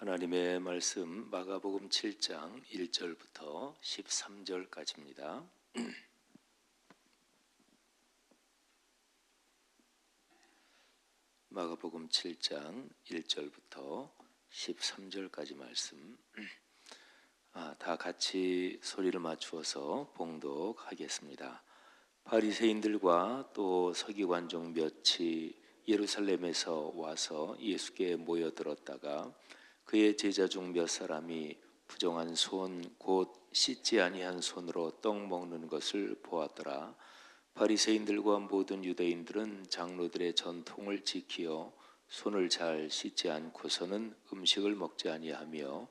하나님의 말씀 마가복음 7장 1절부터 13절까지입니다. 마가복음 7장 1절부터 13절까지 말씀 다 같이 소리를 맞추어서 봉독하겠습니다. 바리새인들과 또 서기관종 몇이 예루살렘에서 와서 예수께 모여들었다가 그의 제자 중 몇 사람이 부정한 손 곧 씻지 아니한 손으로 떡 먹는 것을 보았더라. 바리새인들과 모든 유대인들은 장로들의 전통을 지키어 손을 잘 씻지 않고서는 음식을 먹지 아니하며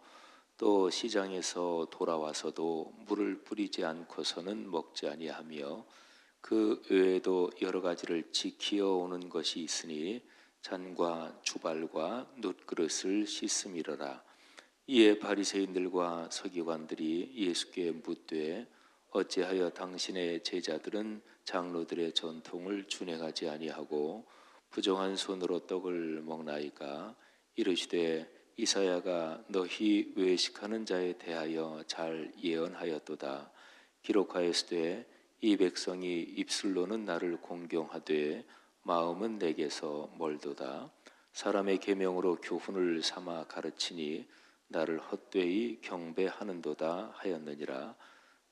또 시장에서 돌아와서도 물을 뿌리지 않고서는 먹지 아니하며 그 외에도 여러 가지를 지키어 오는 것이 있으니 잔과 주발과 놋그릇을 씻음이러라. 이에 바리새인들과 서기관들이 예수께 묻되 어찌하여 당신의 제자들은 장로들의 전통을 준행하지 아니하고 부정한 손으로 떡을 먹나이까? 이르시되 이사야가 너희 외식하는 자에 대하여 잘 예언하였도다. 기록하였으되 이 백성이 입술로는 나를 공경하되 마음은 내게서 멀도다. 사람의 계명으로 교훈을 삼아 가르치니 나를 헛되이 경배하는도다 하였느니라.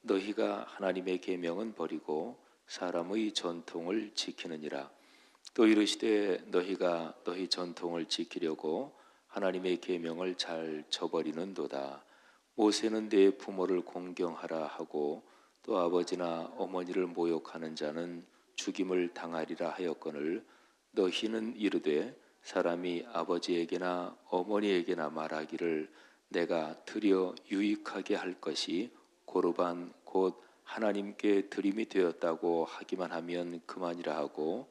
너희가 하나님의 계명은 버리고 사람의 전통을 지키느니라. 또 이르시되 너희가 너희 전통을 지키려고 하나님의 계명을 잘 저버리는도다. 모세는 내 부모를 공경하라 하고 또 아버지나 어머니를 모욕하는 자는 죽임을 당하리라 하였거늘 너희는 이르되 사람이 아버지에게나 어머니에게나 말하기를 내가 드려 유익하게 할 것이 고르반 곧 하나님께 드림이 되었다고 하기만 하면 그만이라 하고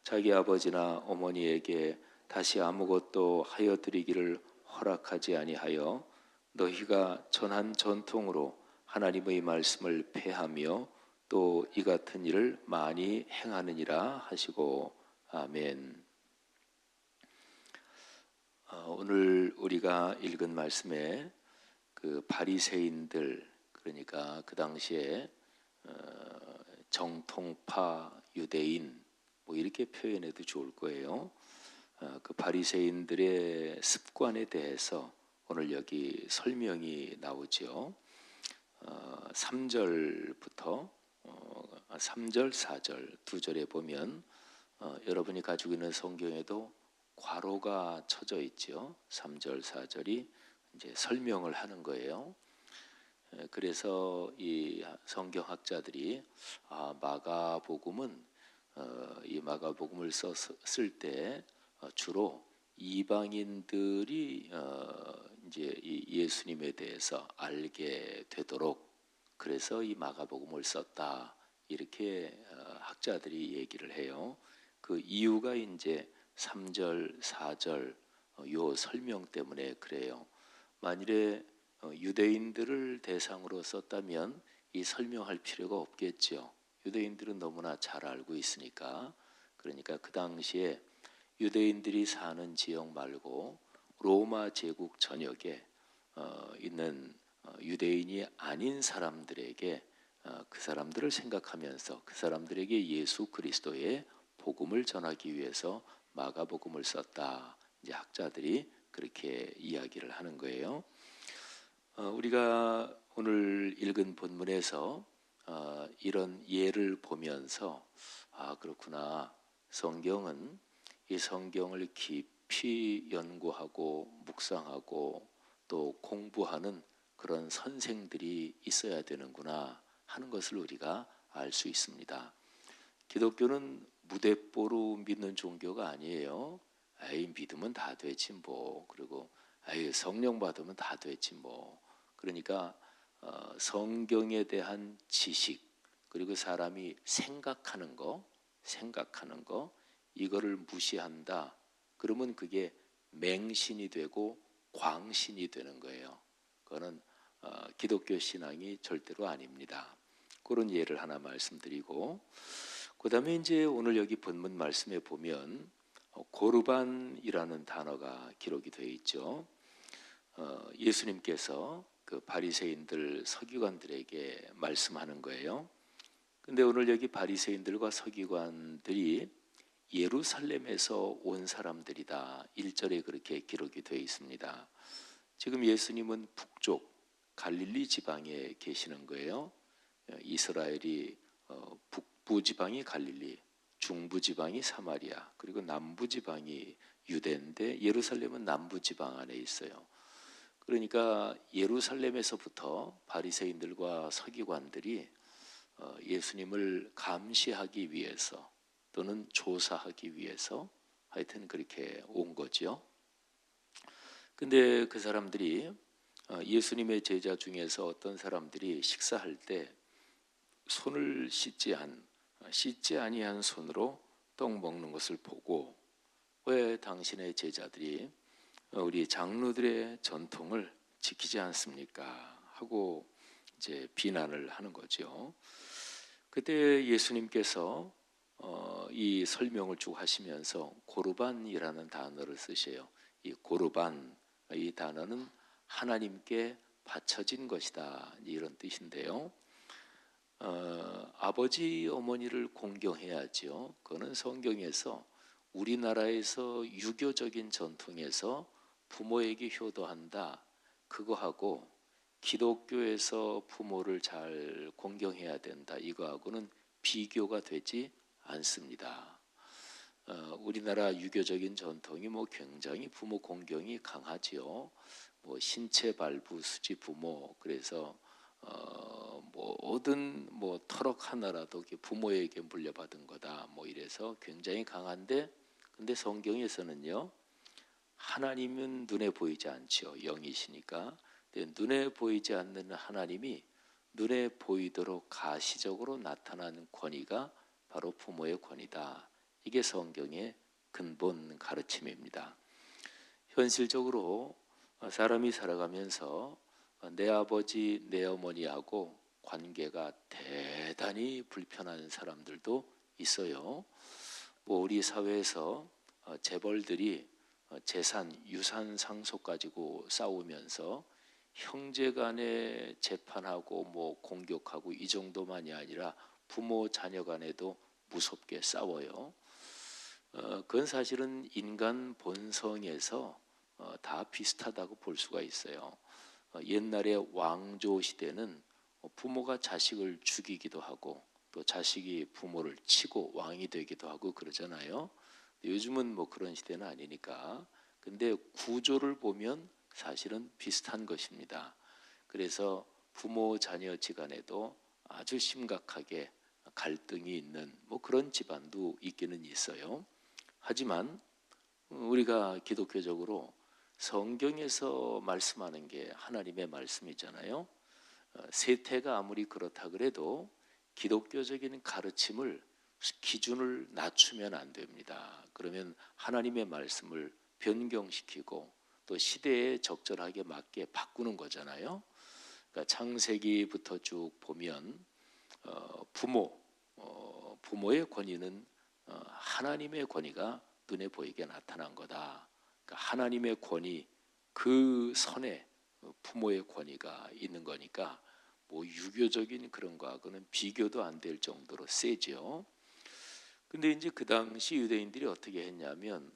자기 아버지나 어머니에게 다시 아무것도 하여 드리기를 허락하지 아니하여 너희가 전한 전통으로 하나님의 말씀을 폐하며 또 이 같은 일을 많이 행하느니라 하시고 아멘. 오늘 우리가 읽은 말씀에 그 바리새인들, 그러니까 그 당시에 정통파 유대인 뭐 이렇게 표현해도 좋을 거예요. 그 바리새인들의 습관에 대해서 오늘 여기 설명이 나오죠. 3절부터 3절, 4절 두 절에 보면 여러분이 가지고 있는 성경에도 괄호가 쳐져 있죠. 3절, 4절이 이제 설명을 하는 거예요. 그래서 이 성경학자들이 마가복음은 이 마가복음을 쓸 때 주로 이방인들이 이제 이 예수님에 대해서 알게 되도록 그래서 이 마가복음을 썼다 이렇게 학자들이 얘기를 해요. 그 이유가 이제 3절, 4절 요 설명 때문에 그래요. 만일에 유대인들을 대상으로 썼다면 이 설명할 필요가 없겠죠. 유대인들은 너무나 잘 알고 있으니까. 그러니까 그 당시에 유대인들이 사는 지역 말고 로마 제국 전역에 있는 유대인이 아닌 사람들에게 그 사람들을 생각하면서 그 사람들에게 예수 그리스도의 복음을 전하기 위해서 마가복음을 썼다. 이제 학자들이 그렇게 이야기를 하는 거예요. 우리가 오늘 읽은 본문에서 이런 예를 보면서 그렇구나. 성경은 이 성경을 깊이 연구하고 묵상하고 또 공부하는 그런 선생들이 있어야 되는구나 하는 것을 우리가 알 수 있습니다. 기독교는 무대뽀로 믿는 종교가 아니에요. 믿으면 다 되지 뭐. 그리고 성령 받으면 다 되지 뭐. 그러니까 성경에 대한 지식 그리고 사람이 생각하는 거 이거를 무시한다. 그러면 그게 맹신이 되고 광신이 되는 거예요. 그거는 기독교 신앙이 절대로 아닙니다. 그런 예를 하나 말씀드리고 그 다음에 이제 오늘 여기 본문 말씀에 보면 고르반이라는 단어가 기록이 되어 있죠. 예수님께서 그 바리새인들 서기관들에게 말씀하는 거예요. 근데 오늘 여기 바리새인들과 서기관들이 예루살렘에서 온 사람들이다. 1절에 그렇게 기록이 되어 있습니다. 지금 예수님은 북쪽 갈릴리 지방에 계시는 거예요. 이스라엘이 북부 지방이 갈릴리, 중부 지방이 사마리아, 그리고 남부 지방이 유대인데 예루살렘은 남부 지방 안에 있어요. 그러니까 예루살렘에서부터 바리새인들과 서기관들이 예수님을 감시하기 위해서 또는 조사하기 위해서 하여튼 그렇게 온 거죠. 근데 그 사람들이 예수님의 제자 중에서 어떤 사람들이 식사할 때 손을 씻지 아니한 손으로 떡 먹는 것을 보고 왜 당신의 제자들이 우리 장로들의 전통을 지키지 않습니까? 하고 이제 비난을 하는 거죠. 그때 예수님께서 이 설명을 쭉 하시면서 고르반이라는 단어를 쓰셔요. 이 고르반, 이 단어는 하나님께 바쳐진 것이다, 이런 뜻인데요. 아버지 어머니를 공경해야죠. 그거는 성경에서 우리나라에서 유교적인 전통에서 부모에게 효도한다, 그거하고 기독교에서 부모를 잘 공경해야 된다, 이거하고는 비교가 되지 않습니다. 우리나라 유교적인 전통이 굉장히 부모 공경이 강하지요. 신체 발부 수지 부모, 그래서 모든 터럭 하나라도 부모에게 물려받은 거다, 이래서 굉장히 강한데, 근데 성경에서는요, 하나님은 눈에 보이지 않죠. 영이시니까. 근데 눈에 보이지 않는 하나님이 눈에 보이도록 가시적으로 나타나는 권위가 바로 부모의 권위다. 이게 성경의 근본 가르침입니다. 현실적으로 사람이 살아가면서 내 아버지, 내 어머니하고 관계가 대단히 불편한 사람들도 있어요. 우리 사회에서 재벌들이 재산, 유산 상속 가지고 싸우면서 형제간에 재판하고 공격하고 이 정도만이 아니라 부모 자녀 간에도 무섭게 싸워요. 그건 사실은 인간 본성에서 다 비슷하다고 볼 수가 있어요. 옛날에 왕조 시대는 부모가 자식을 죽이기도 하고 또 자식이 부모를 치고 왕이 되기도 하고 그러잖아요. 요즘은 그런 시대는 아니니까. 근데 구조를 보면 사실은 비슷한 것입니다. 그래서 부모 자녀 지간에도 아주 심각하게 갈등이 있는 그런 집안도 있기는 있어요. 하지만 우리가 기독교적으로 성경에서 말씀하는 게 하나님의 말씀이잖아요. 세태가 아무리 그렇다 그래도 기독교적인 가르침을 기준을 낮추면 안 됩니다. 그러면 하나님의 말씀을 변경시키고 또 시대에 적절하게 맞게 바꾸는 거잖아요. 그러니까 창세기부터 쭉 보면 부모의 권위는 하나님의 권위가 눈에 보이게 나타난 거다. 그러니까 하나님의 권위, 그 선에 부모의 권위가 있는 거니까 유교적인 그런 거하고는 비교도 안 될 정도로 세죠. 근데 이제 그 당시 유대인들이 어떻게 했냐면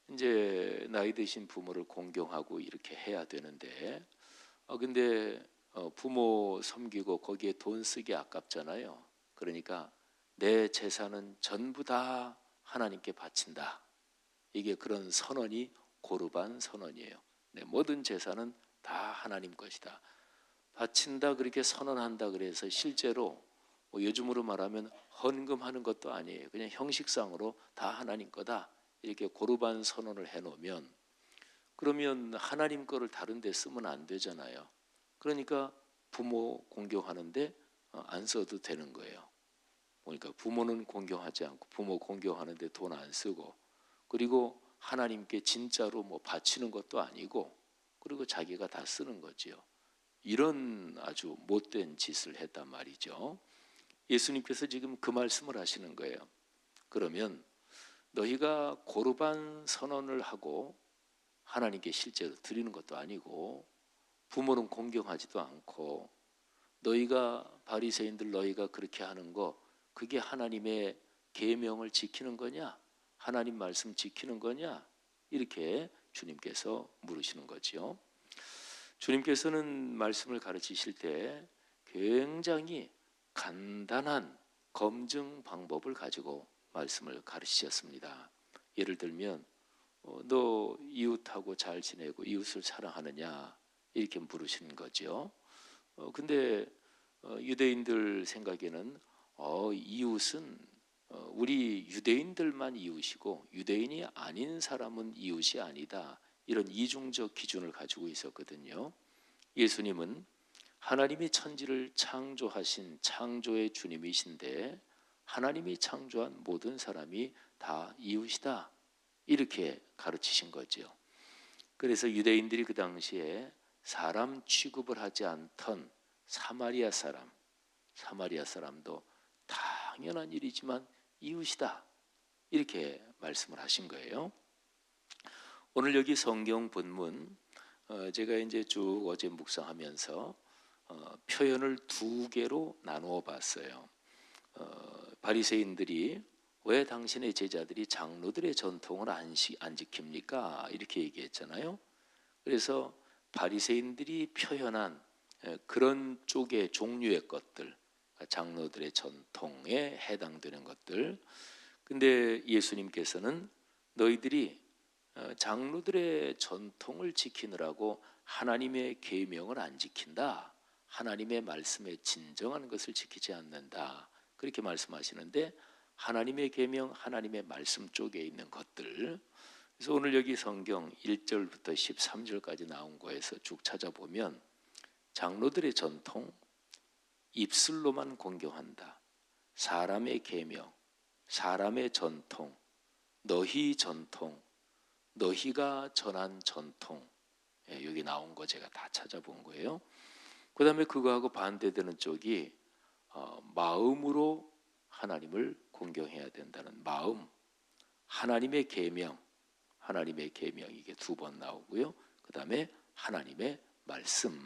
이제 나이 드신 부모를 공경하고 이렇게 해야 되는데 근데 부모 섬기고 거기에 돈 쓰기 아깝잖아요. 그러니까 내 재산은 전부 다 하나님께 바친다. 이게 그런 선언이 고르반 선언이에요. 내 모든 재산은 다 하나님 것이다. 바친다 그렇게 선언한다 그래서 실제로 요즘으로 말하면 헌금하는 것도 아니에요. 그냥 형식상으로 다 하나님 거다. 이렇게 고르반 선언을 해놓으면 그러면 하나님 거를 다른 데 쓰면 안 되잖아요. 그러니까 부모 공경하는데 안 써도 되는 거예요. 그러니까 부모는 공경하지 않고 부모 공경하는데 돈 안 쓰고 그리고 하나님께 진짜로 바치는 것도 아니고 그리고 자기가 다 쓰는 거지요. 이런 아주 못된 짓을 했단 말이죠. 예수님께서 지금 그 말씀을 하시는 거예요. 그러면 너희가 고르반 선언을 하고 하나님께 실제로 드리는 것도 아니고 부모는 공경하지도 않고 너희가 바리새인들 너희가 그렇게 하는 거 그게 하나님의 계명을 지키는 거냐? 하나님 말씀 지키는 거냐? 이렇게 주님께서 물으시는 거지요. 주님께서는 말씀을 가르치실 때 굉장히 간단한 검증 방법을 가지고 말씀을 가르치셨습니다. 예를 들면 너 이웃하고 잘 지내고 이웃을 사랑하느냐 이렇게 물으시는 거죠. 근데 유대인들 생각에는 이웃은 우리 유대인들만 이웃이고 유대인이 아닌 사람은 이웃이 아니다. 이런 이중적 기준을 가지고 있었거든요. 예수님은 하나님이 천지를 창조하신 창조의 주님이신데 하나님이 창조한 모든 사람이 다 이웃이다. 이렇게 가르치신 거죠. 그래서 유대인들이 그 당시에 사람 취급을 하지 않던 사마리아 사람도 당연한 일이지만 이웃이다. 이렇게 말씀을 하신 거예요. 오늘 여기 성경 본문 제가 이제 쭉 어제 묵상하면서 표현을 두 개로 나누어 봤어요. 바리새인들이 왜 당신의 제자들이 장로들의 전통을 안 지킵니까? 이렇게 얘기했잖아요. 그래서 바리새인들이 표현한 그런 쪽의 종류의 것들, 장로들의 전통에 해당되는 것들. 근데 예수님께서는 너희들이 장로들의 전통을 지키느라고 하나님의 계명을 안 지킨다. 하나님의 말씀에 진정한 것을 지키지 않는다. 그렇게 말씀하시는데 하나님의 계명, 하나님의 말씀 쪽에 있는 것들. 그래서 오늘 여기 성경 1절부터 13절까지 나온 거에서 쭉 찾아보면 장로들의 전통, 입술로만 공경한다. 사람의 계명, 사람의 전통, 너희 전통, 너희가 전한 전통. 여기 나온 거 제가 다 찾아본 거예요. 그 다음에 그거하고 반대되는 쪽이 마음으로 하나님을 공경해야 된다는 마음, 하나님의 계명 이게 두 번 나오고요. 그 다음에 하나님의 말씀.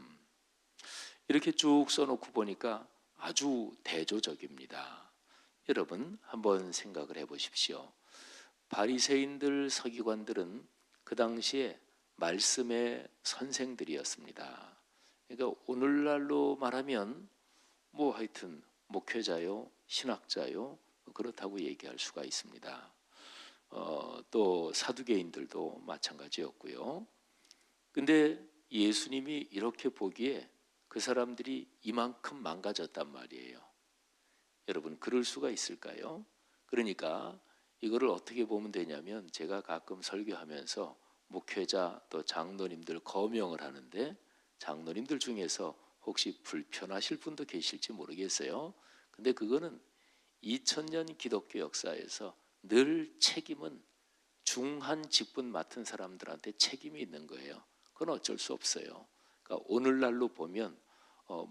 이렇게 쭉 써놓고 보니까 아주 대조적입니다. 여러분 한번 생각을 해보십시오. 바리새인들 서기관들은 그 당시에 말씀의 선생들이었습니다. 그러니까 오늘날로 말하면 뭐 하여튼 목회자요, 신학자요, 그렇다고 얘기할 수가 있습니다. 또 사두개인들도 마찬가지였고요. 근데 예수님이 이렇게 보기에 그 사람들이 이만큼 망가졌단 말이에요. 여러분 그럴 수가 있을까요? 그러니까 이거를 어떻게 보면 되냐면 제가 가끔 설교하면서 목회자 또 장로님들 거명을 하는데 장로님들 중에서 혹시 불편하실 분도 계실지 모르겠어요. 근데 그거는 2000년 기독교 역사에서 늘 책임은 중한 직분 맡은 사람들한테 책임이 있는 거예요. 그건 어쩔 수 없어요. 그러니까 오늘날로 보면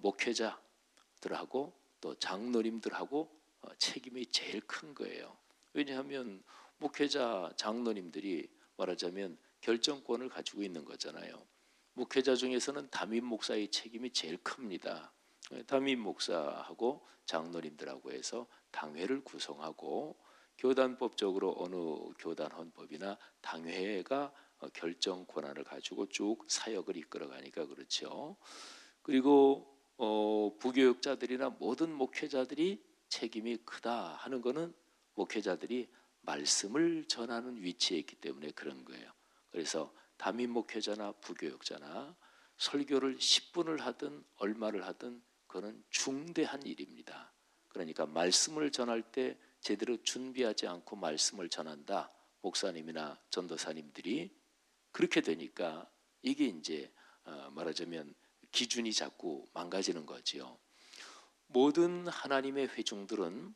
목회자들하고 또 장로님들하고 책임이 제일 큰 거예요. 왜냐하면 목회자 장로님들이 말하자면 결정권을 가지고 있는 거잖아요. 목회자 중에서는 담임 목사의 책임이 제일 큽니다. 담임 목사하고 장로님들하고 해서 당회를 구성하고 교단법적으로 어느 교단 헌법이나 당회가 결정 권한을 가지고 쭉 사역을 이끌어가니까 그렇죠. 그리고 부교육자들이나 모든 목회자들이 책임이 크다 하는 것은 목회자들이 말씀을 전하는 위치에 있기 때문에 그런 거예요. 그래서 담임 목회자나 부교육자나 설교를 10분을 하든 얼마를 하든 그거는 중대한 일입니다. 그러니까 말씀을 전할 때 제대로 준비하지 않고 말씀을 전한다. 목사님이나 전도사님들이 그렇게 되니까 이게 이제 말하자면 기준이 자꾸 망가지는 거지요. 모든 하나님의 회중들은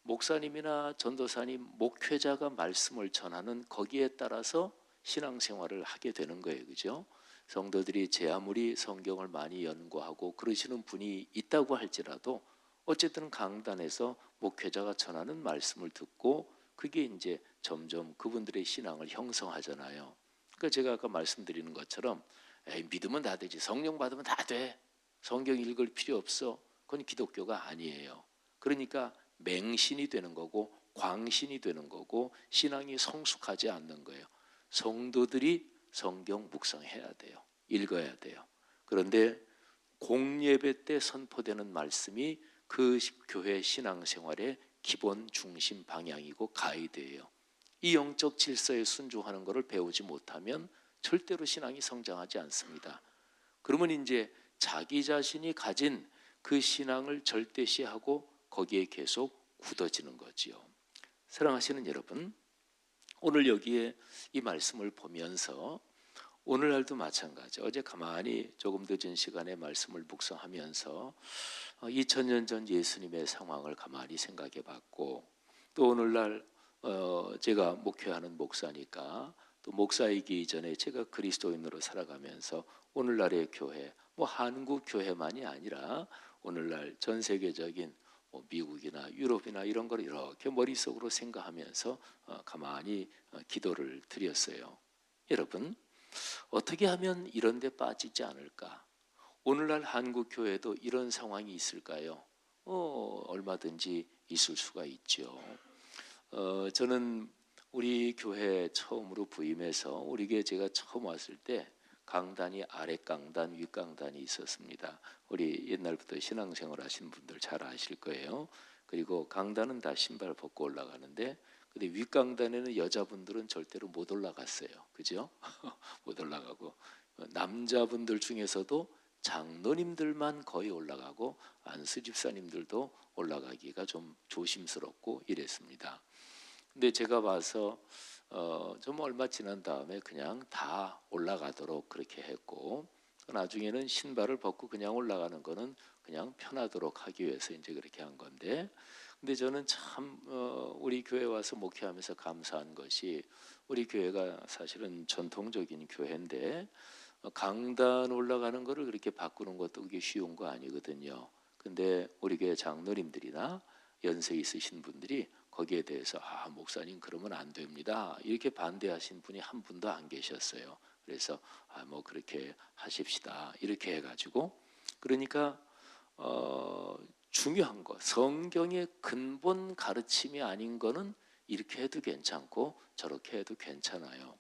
목사님이나 전도사님, 목회자가 말씀을 전하는 거기에 따라서 신앙생활을 하게 되는 거예요. 그죠? 성도들이 제 아무리 성경을 많이 연구하고 그러시는 분이 있다고 할지라도 어쨌든 강단에서 목회자가 전하는 말씀을 듣고 그게 이제 점점 그분들의 신앙을 형성하잖아요. 그러니까 제가 아까 말씀드리는 것처럼 에이, 믿으면 다 되지, 성령 받으면 다 돼, 성경 읽을 필요 없어, 그건 기독교가 아니에요. 그러니까 맹신이 되는 거고 광신이 되는 거고 신앙이 성숙하지 않는 거예요. 성도들이 성경 묵상해야 돼요. 읽어야 돼요. 그런데 공예배 때 선포되는 말씀이 그 교회 신앙생활의 기본 중심 방향이고 가이드예요. 이 영적 질서에 순종하는 것을 배우지 못하면 절대로 신앙이 성장하지 않습니다. 그러면 이제 자기 자신이 가진 그 신앙을 절대시하고 거기에 계속 굳어지는 거지요. 사랑하시는 여러분, 오늘 여기에 이 말씀을 보면서 오늘날도 마찬가지, 어제 가만히 조금 늦은 시간에 말씀을 묵상하면서 2000년 전 예수님의 상황을 가만히 생각해 봤고, 또 오늘날 제가 목회하는 목사니까 또 목사이기 이전에 제가 그리스도인으로 살아가면서 오늘날의 교회, 뭐 한국 교회만이 아니라 오늘날 전 세계적인 미국이나 유럽이나 이런 걸 이렇게 머릿속으로 생각하면서 가만히 기도를 드렸어요. 여러분, 어떻게 하면 이런 데 빠지지 않을까? 오늘날 한국 교회도 이런 상황이 있을까요? 얼마든지 있을 수가 있죠. 저는 우리 교회 처음으로 부임해서 우리 교회 제가 처음 왔을 때 강단이 아래 강단, 윗 강단이 있었습니다. 우리 옛날부터 신앙생활 하신 분들 잘 아실 거예요. 그리고 강단은 다 신발 벗고 올라가는데, 근데 윗 강단에는 여자분들은 절대로 못 올라갔어요. 그죠? 못 올라가고 남자분들 중에서도 장로님들만 거의 올라가고 안수 집사님들도 올라가기가 좀 조심스럽고 이랬습니다. 근데 제가 봐서 좀 얼마 지난 다음에 그냥 다 올라가도록 그렇게 했고, 나중에는 신발을 벗고 그냥 올라가는 거는 그냥 편하도록 하기 위해서 이제 그렇게 한 건데, 근데 저는 참 우리 교회 와서 목회하면서 감사한 것이, 우리 교회가 사실은 전통적인 교회인데 강단 올라가는 거를 그렇게 바꾸는 것도 그게 쉬운 거 아니거든요. 근데 우리 교회 장로님들이나 연세 있으신 분들이 거기에 대해서 목사님 그러면 안 됩니다, 이렇게 반대하신 분이 한 분도 안 계셨어요. 그래서 뭐 그렇게 하십시다 이렇게 해가지고, 그러니까 중요한 거, 성경의 근본 가르침이 아닌 거는 이렇게 해도 괜찮고 저렇게 해도 괜찮아요.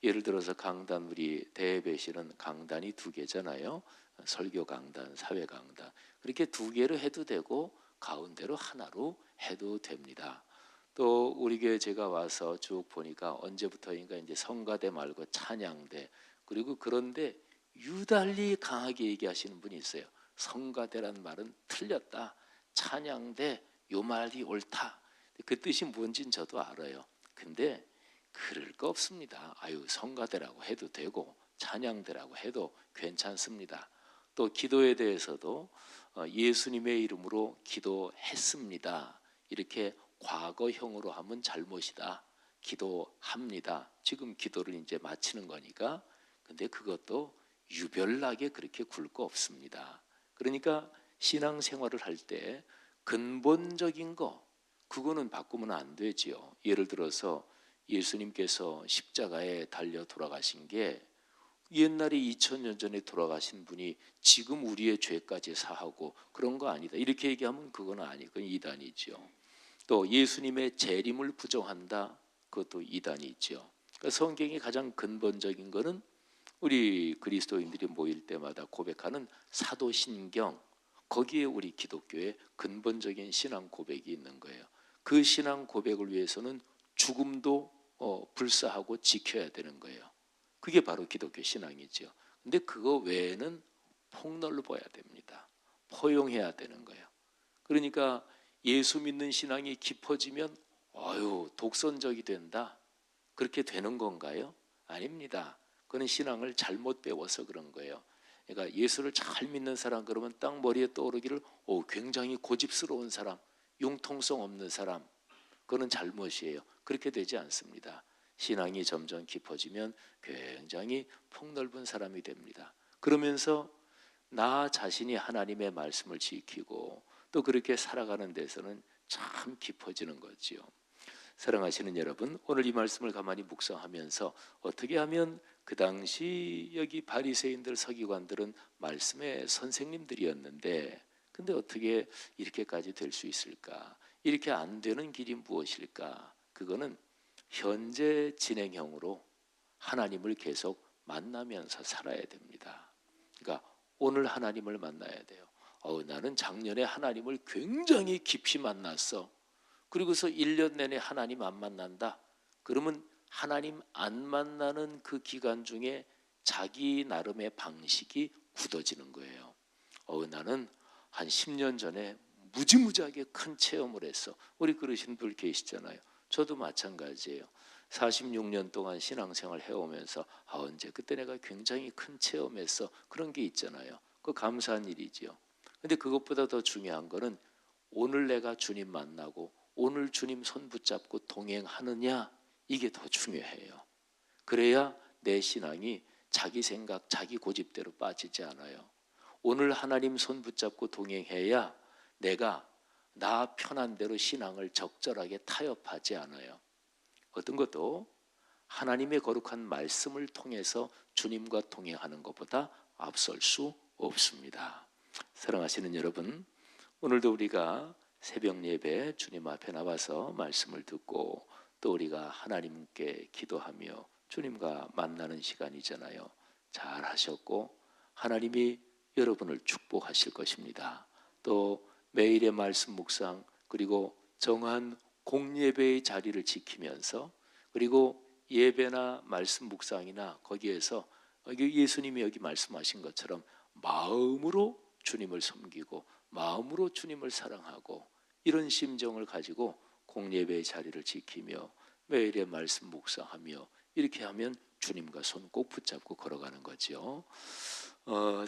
예를 들어서 강단, 우리 대배실은 강단이 2개잖아요. 설교 강단, 사회 강단. 그렇게 2개로 해도 되고 가운데로 하나로 해도 됩니다. 또 우리 교회 제가 와서 쭉 보니까 언제부터인가 이제 성가대 말고 찬양대, 그리고 그런데 유달리 강하게 얘기하시는 분이 있어요. 성가대란 말은 틀렸다, 찬양대 요 말이 옳다. 그 뜻이 뭔진 저도 알아요. 근데 그럴 거 없습니다. 성가대라고 해도 되고 찬양대라고 해도 괜찮습니다. 또 기도에 대해서도 예수님의 이름으로 기도했습니다, 이렇게 과거형으로 하면 잘못이다. 기도합니다, 지금 기도를 이제 마치는 거니까. 근데 그것도 유별나게 그렇게 굴 거 없습니다. 그러니까 신앙생활을 할 때 근본적인 거, 그거는 바꾸면 안 되지요. 예를 들어서 예수님께서 십자가에 달려 돌아가신 게 옛날에 2000년 전에 돌아가신 분이 지금 우리의 죄까지 사하고 그런 거 아니다, 이렇게 얘기하면 그건 아니고 이단이죠. 또 예수님의 재림을 부정한다, 그것도 이단이죠. 그러니까 성경의 가장 근본적인 거는 우리 그리스도인들이 모일 때마다 고백하는 사도신경, 거기에 우리 기독교의 근본적인 신앙 고백이 있는 거예요. 그 신앙 고백을 위해서는 죽음도 불사하고 지켜야 되는 거예요. 그게 바로 기독교 신앙이죠. 근데 그거 외에는 폭넓어야 됩니다. 포용해야 되는 거예요. 그러니까 예수 믿는 신앙이 깊어지면 독선적이 된다, 그렇게 되는 건가요? 아닙니다. 그는 신앙을 잘못 배워서 그런 거예요. 그러니까 예수를 잘 믿는 사람 그러면 딱 머리에 떠오르기를 굉장히 고집스러운 사람, 융통성 없는 사람, 그거는 잘못이에요. 그렇게 되지 않습니다. 신앙이 점점 깊어지면 굉장히 폭넓은 사람이 됩니다. 그러면서 나 자신이 하나님의 말씀을 지키고 또 그렇게 살아가는 데서는 참 깊어지는 거지요. 사랑하시는 여러분, 오늘 이 말씀을 가만히 묵상하면서 어떻게 하면 그 당시 여기 바리새인들 서기관들은 말씀의 선생님들이었는데 근데 어떻게 이렇게까지 될 수 있을까? 이렇게 안 되는 길이 무엇일까? 그거는 현재 진행형으로 하나님을 계속 만나면서 살아야 됩니다. 그러니까 오늘 하나님을 만나야 돼요. 나는 작년에 하나님을 굉장히 깊이 만났어. 그리고서 1년 내내 하나님 안 만난다. 그러면 하나님 안 만나는 그 기간 중에 자기 나름의 방식이 굳어지는 거예요. 나는 한 10년 전에 무지무지하게 큰 체험을 했어. 우리 그러신 분 계시잖아요. 저도 마찬가지예요. 46년 동안 신앙생활 해오면서 언제 그때 내가 굉장히 큰 체험했어. 그런 게 있잖아요. 그 감사한 일이지요. 근데 그것보다 더 중요한 거는 오늘 내가 주님 만나고 오늘 주님 손 붙잡고 동행하느냐, 이게 더 중요해요. 그래야 내 신앙이 자기 생각, 자기 고집대로 빠지지 않아요. 오늘 하나님 손 붙잡고 동행해야 내가 나 편한 대로 신앙을 적절하게 타협하지 않아요. 어떤 것도 하나님의 거룩한 말씀을 통해서 주님과 동행하는 것보다 앞설 수 없습니다. 사랑하시는 여러분, 오늘도 우리가 새벽 예배 주님 앞에 나와서 말씀을 듣고 또 우리가 하나님께 기도하며 주님과 만나는 시간이잖아요. 잘 하셨고 하나님이 여러분을 축복하실 것입니다. 또 매일의 말씀 묵상 그리고 정한 공예배의 자리를 지키면서 그리고 예배나 말씀 묵상이나 거기에서 예수님이 여기 말씀하신 것처럼 마음으로 주님을 섬기고 마음으로 주님을 사랑하고 이런 심정을 가지고 공예배의 자리를 지키며 매일의 말씀 묵상하며 이렇게 하면 주님과 손 꼭 붙잡고 걸어가는 거죠.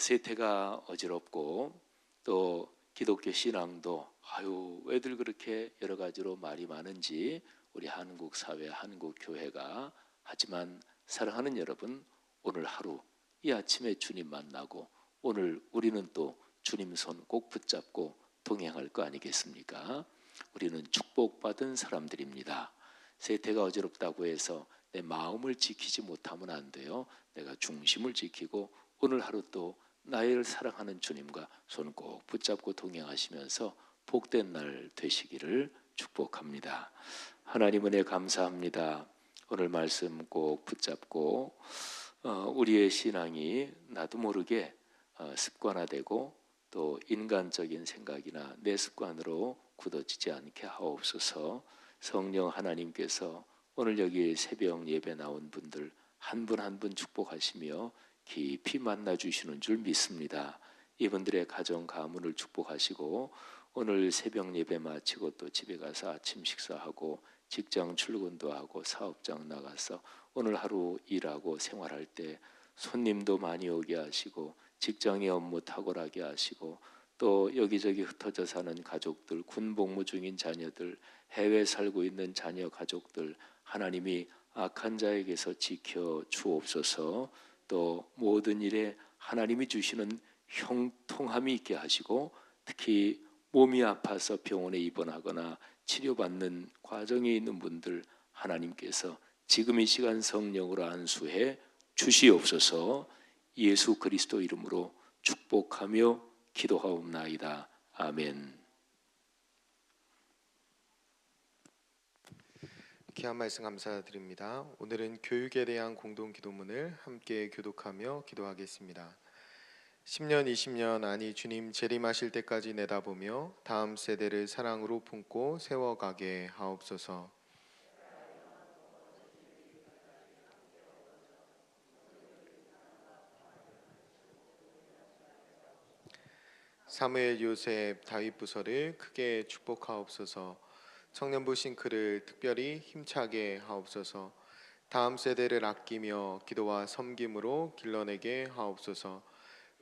세태가 어지럽고 또 기독교 신앙도 왜들 그렇게 여러 가지로 말이 많은지 우리 한국 사회, 한국 교회가 하지만 사랑하는 여러분, 오늘 하루 이 아침에 주님 만나고 오늘 우리는 또 주님 손 꼭 붙잡고 동행할 거 아니겠습니까? 우리는 축복받은 사람들입니다. 세태가 어지럽다고 해서 내 마음을 지키지 못하면 안 돼요. 내가 중심을 지키고 오늘 하루 또 나를 사랑하는 주님과 손 꼭 붙잡고 동행하시면서 복된 날 되시기를 축복합니다. 하나님 은혜 감사합니다. 오늘 말씀 꼭 붙잡고 우리의 신앙이 나도 모르게 습관화되고 또 인간적인 생각이나 내 습관으로 굳어지지 않게 하옵소서. 성령 하나님께서 오늘 여기 새벽 예배 나온 분들 한 분 한 분 축복하시며 깊이 만나 주시는 줄 믿습니다. 이분들의 가정 가문을 축복하시고 오늘 새벽 예배 마치고 또 집에 가서 아침 식사하고 직장 출근도 하고 사업장 나가서 오늘 하루 일하고 생활할 때 손님도 많이 오게 하시고 직장의 업무 탁월하게 하시고 또 여기저기 흩어져 사는 가족들, 군 복무 중인 자녀들, 해외 살고 있는 자녀 가족들 하나님이 악한 자에게서 지켜 주옵소서. 또 모든 일에 하나님이 주시는 형통함이 있게 하시고 특히 몸이 아파서 병원에 입원하거나 치료받는 과정에 있는 분들 하나님께서 지금 이 시간 성령으로 안수해 주시옵소서. 예수 그리스도 이름으로 축복하며 기도하옵나이다. 아멘. 귀한 말씀 감사드립니다. 오늘은 교육에 대한 공동 기도문을 함께 교독하며 기도하겠습니다. 10년 20년 아니 주님 재림하실 때까지 내다보며 다음 세대를 사랑으로 품고 세워가게 하옵소서. 사무엘 요셉 다윗 부서를 크게 축복하옵소서. 청년부 싱크를 특별히 힘차게 하옵소서. 다음 세대를 아끼며 기도와 섬김으로 길러내게 하옵소서.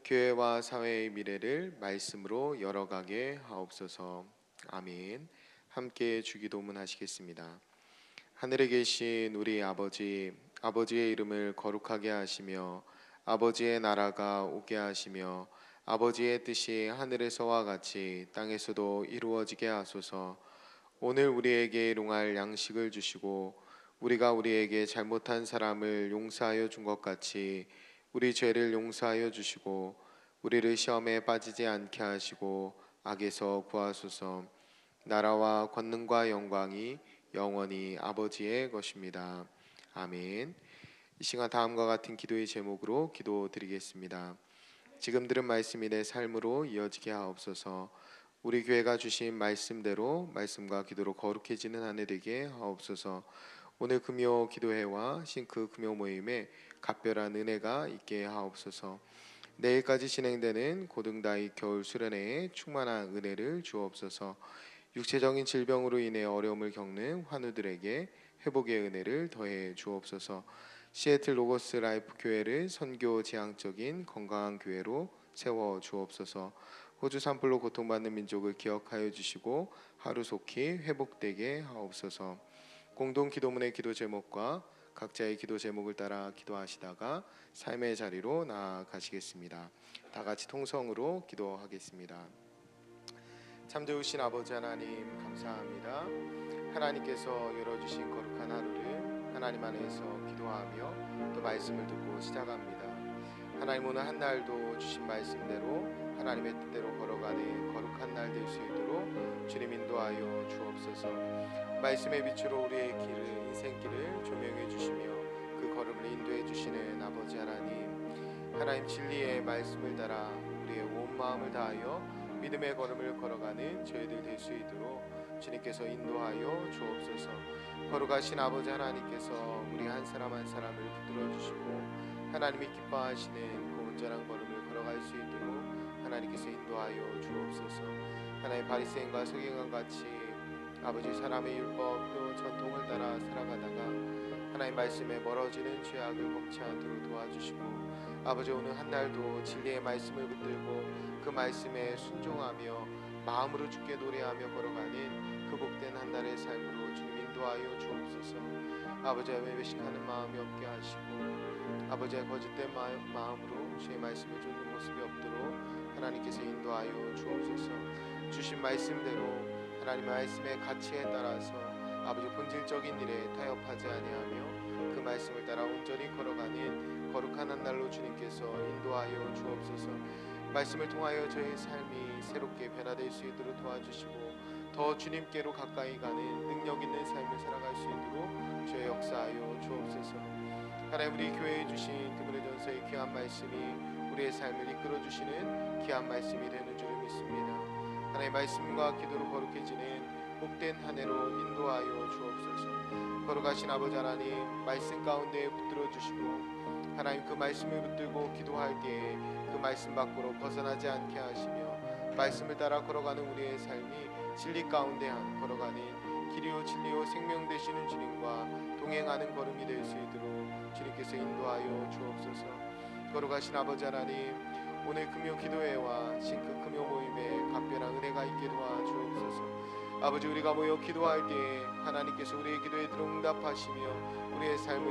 교회와 사회의 미래를 말씀으로 열어가게 하옵소서. 아멘. 함께 주기도문 하시겠습니다. 하늘에 계신 우리 아버지, 아버지의 이름을 거룩하게 하시며 아버지의 나라가 오게 하시며 아버지의 뜻이 하늘에서와 같이 땅에서도 이루어지게 하소서. 오늘 우리에게 일용할 양식을 주시고 우리가 우리에게 잘못한 사람을 용서하여 준 것 같이 우리 죄를 용서하여 주시고 우리를 시험에 빠지지 않게 하시고 악에서 구하소서. 나라와 권능과 영광이 영원히 아버지의 것입니다. 아멘. 이 시간 다음과 같은 기도의 제목으로 기도드리겠습니다. 지금 들은 말씀이 내 삶으로 이어지게 하옵소서. 우리 교회가 주신 말씀대로 말씀과 기도로 거룩해지는 한 해 되게 하옵소서. 오늘 금요 기도회와 싱크 금요 모임에 각별한 은혜가 있게 하옵소서. 내일까지 진행되는 고등다이 겨울 수련회에 충만한 은혜를 주옵소서. 육체적인 질병으로 인해 어려움을 겪는 환우들에게 회복의 은혜를 더해 주옵소서. 시애틀 로고스 라이프 교회를 선교 지향적인 건강한 교회로 세워 주옵소서. 호주 산불로 고통받는 민족을 기억하여 주시고 하루속히 회복되게 하옵소서. 공동 기도문의 기도 제목과 각자의 기도 제목을 따라 기도하시다가 삶의 자리로 나아가시겠습니다. 다 같이 통성으로 기도하겠습니다. 참 좋으신 아버지 하나님 감사합니다. 하나님께서 열어주신 거룩한 하루를 하나님 안에서 기도하며 또 말씀을 듣고 시작합니다. 하나님 오늘 한 날도 주신 말씀대로 하나님의 뜻대로 걸어가는 거룩한 날 될 수 있도록 주님 인도하여 주옵소서. 말씀의 빛으로 우리의 길을 인생길을 조명해 주시며 그 걸음을 인도해 주시는 아버지 하나님 진리의 말씀을 따라 우리의 온 마음을 다하여 믿음의 걸음을 걸어가는 저희들 될 수 있도록 주님께서 인도하여 주옵소서. 거룩하신 아버지 하나님께서 우리 한 사람 한 사람을 붙들어 주시고 하나님이 기뻐하시는 그 온전한 걸음을 걸어갈 수 있도록 하나님께서 인도하여 주옵소서. 하나님 바리새인과 서기관 같이 아버지 사람의 율법 또 전통을 따라 살아가다가 하나님 말씀에 멀어지는 죄악을 먹지 않도록 도와주시고 아버지 오늘 한 날도 진리의 말씀을 붙들고 그 말씀에 순종하며 마음으로 주께 노래하며 걸어가는 그 복된 한 날의 삶으로 주님 인도하여 주옵소서. 아버지의 외식하는 마음이 없게 하시고 아버지의 거짓된 마음으로 주의 말씀을 쫓는 모습이 없도록 하나님께서 인도하여 주옵소서. 주신 말씀대로 하나님의 말씀의 가치에 따라서 아버지 본질적인 일에 타협하지 아니하며 그 말씀을 따라 온전히 걸어가는 거룩한 한 날로 주님께서 인도하여 주옵소서. 말씀을 통하여 저의 삶이 새롭게 변화될 수 있도록 도와주시고 더 주님께로 가까이 가는 능력 있는 삶을 살아갈 수 있도록 주의 역사하여 주옵소서. 하나님 우리 교회에 주신 그분의 전서의 귀한 말씀이 우리의 삶을 이끌어 주시는 귀한 말씀이 되는 줄을 믿습니다. 하나님 말씀과 기도로 거룩해지는 복된 한 해로 인도하여 주옵소서. 거룩하신 아버지 하나님 말씀 가운데 붙들어 주시고 하나님 그 말씀을 붙들고 기도할 때에 그 말씀 밖으로 벗어나지 않게 하시며 말씀을 따라 걸어가는 우리의 삶이 진리 가운데 걸어가는 길이요 진리요 생명 되시는 주님과 동행하는 걸음이 될 수 있도록 주님께서 인도하여 주옵소서. 거룩하신 아버지 하나님 오늘 금요 기도회와 싱크 금요 모임에 각별한 은혜가 있게 도와주옵소서. 아버지 우리가 모여 기도할 때에 하나님께서 우리의 기도에 들어 응답하시며 우리의 삶을